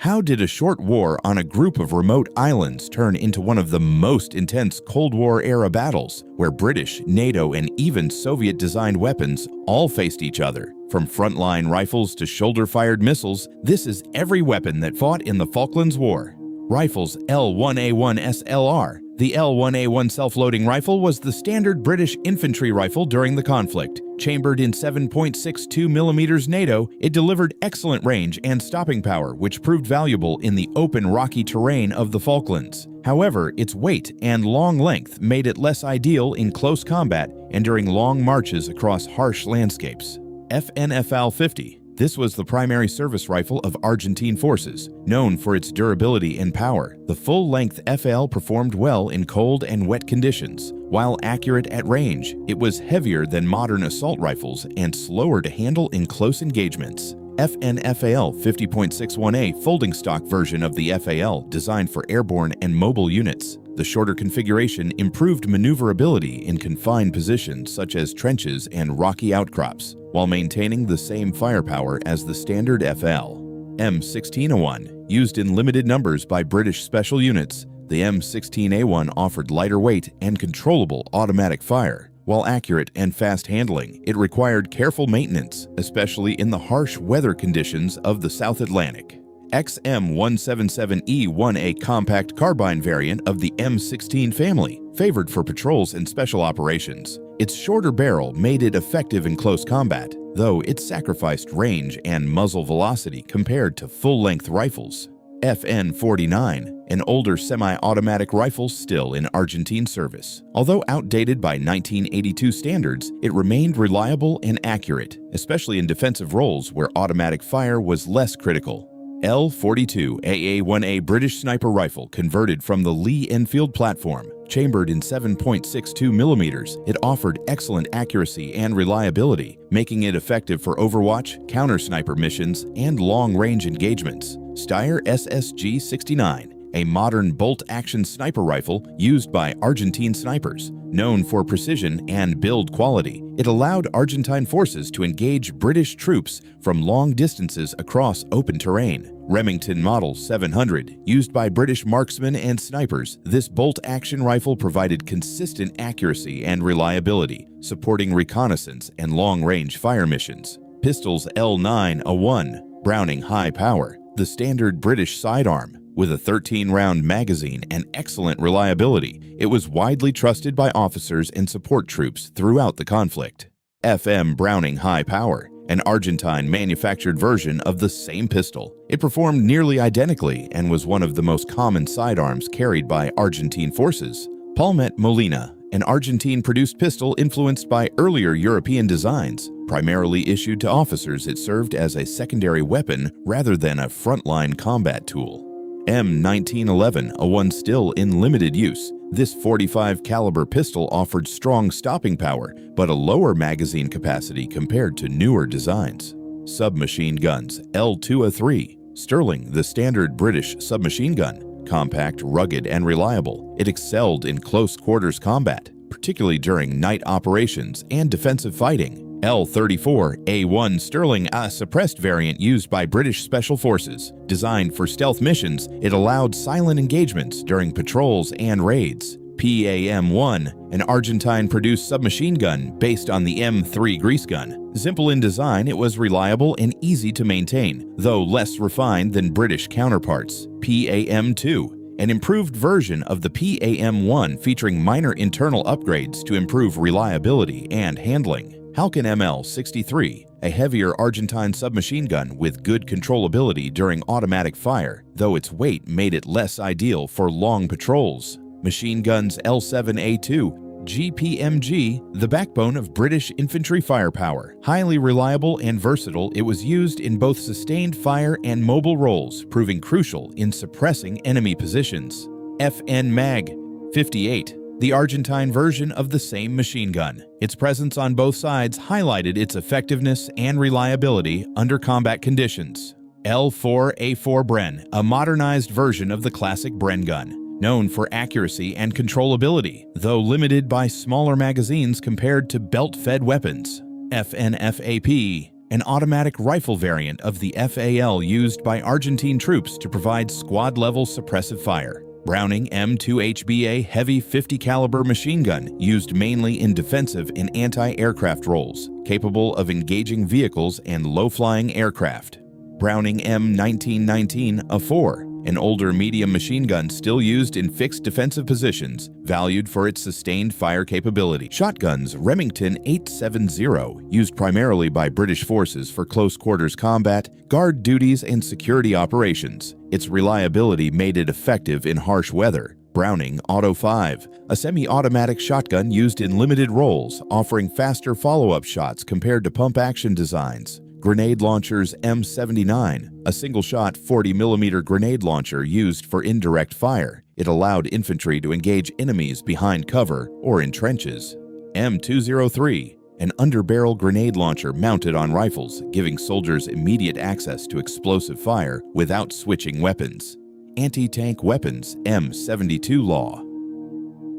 How did a short war on a group of remote islands turn into one of the most intense Cold War-era battles, where British, NATO, and even Soviet-designed weapons all faced each other? From frontline rifles to shoulder-fired missiles, this is every weapon that fought in the Falklands War. Rifles L1A1 SLR. The L1A1 self-loading rifle was the standard British infantry rifle during the conflict. Chambered in 7.62mm NATO, it delivered excellent range and stopping power, which proved valuable in the open rocky terrain of the Falklands. However, its weight and long length made it less ideal in close combat and during long marches across harsh landscapes. FNFL-50. This was the primary service rifle of Argentine forces. Known for its durability and power, the full-length FL performed well in cold and wet conditions. While accurate at range, it was heavier than modern assault rifles and slower to handle in close engagements. FNFAL 50.61A folding stock version of the FAL designed for airborne and mobile units. The shorter configuration improved maneuverability in confined positions such as trenches and rocky outcrops, while maintaining the same firepower as the standard FL. M16A1. Used in limited numbers by British special units, the M16A1 offered lighter weight and controllable automatic fire. While accurate and fast handling, it required careful maintenance, especially in the harsh weather conditions of the South Atlantic. XM177E1A compact carbine variant of the M16 family, favored for patrols and special operations. Its shorter barrel made it effective in close combat, though it sacrificed range and muzzle velocity compared to full-length rifles. FN-49, an older semi-automatic rifle still in Argentine service. Although outdated by 1982 standards, it remained reliable and accurate, especially in defensive roles where automatic fire was less critical. L42 AA1A British sniper rifle converted from the Lee Enfield platform. Chambered in 7.62mm, it offered excellent accuracy and reliability, making it effective for overwatch, counter-sniper missions, and long-range engagements. Steyr SSG-69, a modern bolt-action sniper rifle used by Argentine snipers. Known for precision and build quality, it allowed Argentine forces to engage British troops from long distances across open terrain. Remington Model 700, used by British marksmen and snipers, this bolt-action rifle provided consistent accuracy and reliability, supporting reconnaissance and long-range fire missions. Pistols L9A1, Browning high power, the standard British sidearm. With a 13-round magazine and excellent reliability, it was widely trusted by officers and support troops throughout the conflict. FM Browning high power, an Argentine-manufactured version of the same pistol. It performed nearly identically and was one of the most common sidearms carried by Argentine forces. Palmet Molina, an Argentine-produced pistol influenced by earlier European designs. Primarily issued to officers, it served as a secondary weapon rather than a frontline combat tool. M1911, a one still in limited use. This .45 caliber pistol offered strong stopping power, but a lower magazine capacity compared to newer designs. Submachine guns L2A3. Sterling, the standard British submachine gun. Compact, rugged, and reliable, it excelled in close quarters combat, particularly during night operations and defensive fighting. L34A1 Sterling, a suppressed variant used by British Special Forces. Designed for stealth missions, it allowed silent engagements during patrols and raids. PAM-1, an Argentine-produced submachine gun based on the M3 grease gun. Simple in design, it was reliable and easy to maintain, though less refined than British counterparts. PAM-2, an improved version of the PAM-1 featuring minor internal upgrades to improve reliability and handling. Halcon ML-63, a heavier Argentine submachine gun with good controllability during automatic fire, though its weight made it less ideal for long patrols. Machine guns L7A2, GPMG, the backbone of British infantry firepower. Highly reliable and versatile, it was used in both sustained fire and mobile roles, proving crucial in suppressing enemy positions. FN Mag 58, the Argentine version of the same machine gun. Its presence on both sides highlighted its effectiveness and reliability under combat conditions. L4A4 Bren, a modernized version of the classic Bren gun. Known for accuracy and controllability, though limited by smaller magazines compared to belt-fed weapons. FNFAP, an automatic rifle variant of the FAL used by Argentine troops to provide squad-level suppressive fire. Browning M2HBA heavy 50 caliber machine gun used mainly in defensive and anti-aircraft roles, capable of engaging vehicles and low-flying aircraft. Browning M1919 A4, an older medium machine gun still used in fixed defensive positions, valued for its sustained fire capability. Shotguns Remington 870, used primarily by British forces for close quarters combat, guard duties, and security operations. Its reliability made it effective in harsh weather. Browning Auto 5, a semi-automatic shotgun used in limited roles, offering faster follow-up shots compared to pump-action designs. Grenade launchers M79, a single-shot 40mm grenade launcher used for indirect fire. It allowed infantry to engage enemies behind cover or in trenches. M203, an underbarrel grenade launcher mounted on rifles, giving soldiers immediate access to explosive fire without switching weapons. Anti-tank weapons M72 Law,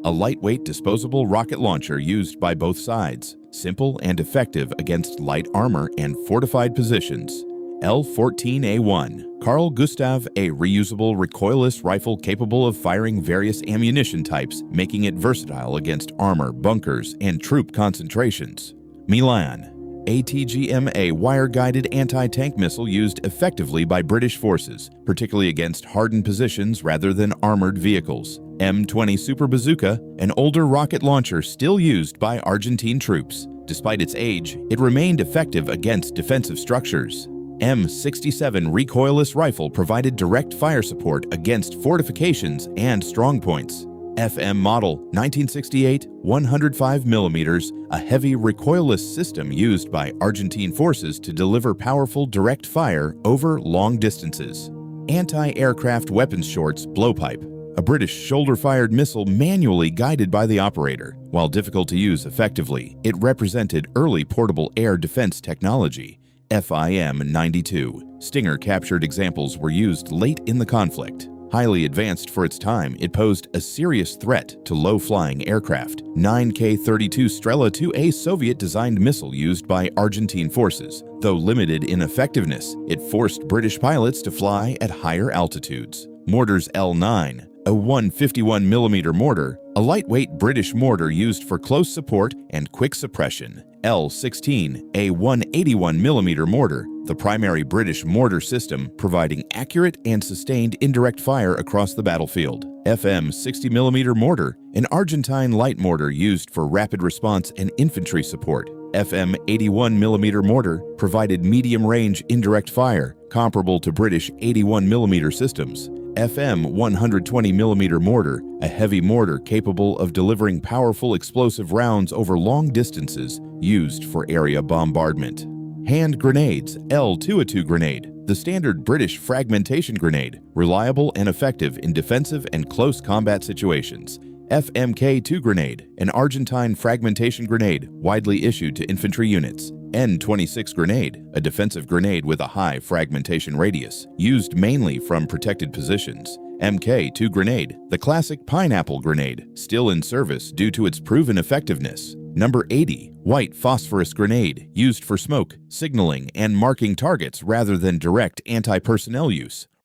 a lightweight disposable rocket launcher used by both sides, simple and effective against light armor and fortified positions. L14A1, Carl Gustav, a reusable recoilless rifle capable of firing various ammunition types, making it versatile against armor, bunkers, and troop concentrations. Milan, ATGM, a wire-guided anti-tank missile used effectively by British forces, particularly against hardened positions rather than armored vehicles. M20 Super Bazooka, an older rocket launcher still used by Argentine troops. Despite its age, it remained effective against defensive structures. M67 recoilless rifle provided direct fire support against fortifications and strongpoints. FM model 1968 105mm, a heavy recoilless system used by Argentine forces to deliver powerful direct fire over long distances. Anti-aircraft weapons shorts blowpipe, a British shoulder-fired missile manually guided by the operator. While difficult to use effectively, it represented early portable air defense technology. FIM-92. Stinger-captured examples were used late in the conflict. Highly advanced for its time, it posed a serious threat to low-flying aircraft. 9K-32 Strela 2A Soviet-designed missile used by Argentine forces. Though limited in effectiveness, it forced British pilots to fly at higher altitudes. Mortars L9, a 151mm mortar, a lightweight British mortar used for close support and quick suppression. L16, a 181mm mortar, the primary British mortar system providing accurate and sustained indirect fire across the battlefield. FM 60mm mortar, an Argentine light mortar used for rapid response and infantry support. FM 81mm mortar provided medium-range indirect fire, comparable to British 81mm systems. FM 120mm mortar, a heavy mortar capable of delivering powerful explosive rounds over long distances, used for area bombardment. Hand grenades L2A2 grenade, the standard British fragmentation grenade, reliable and effective in defensive and close combat situations. FMK-2 grenade, an Argentine fragmentation grenade widely issued to infantry units. N26 grenade, a defensive grenade with a high fragmentation radius, used mainly from protected positions. MK-2 grenade, the classic pineapple grenade, still in service due to its proven effectiveness. Number 80, white phosphorus grenade, used for smoke, signaling, and marking targets rather than direct anti-personnel use.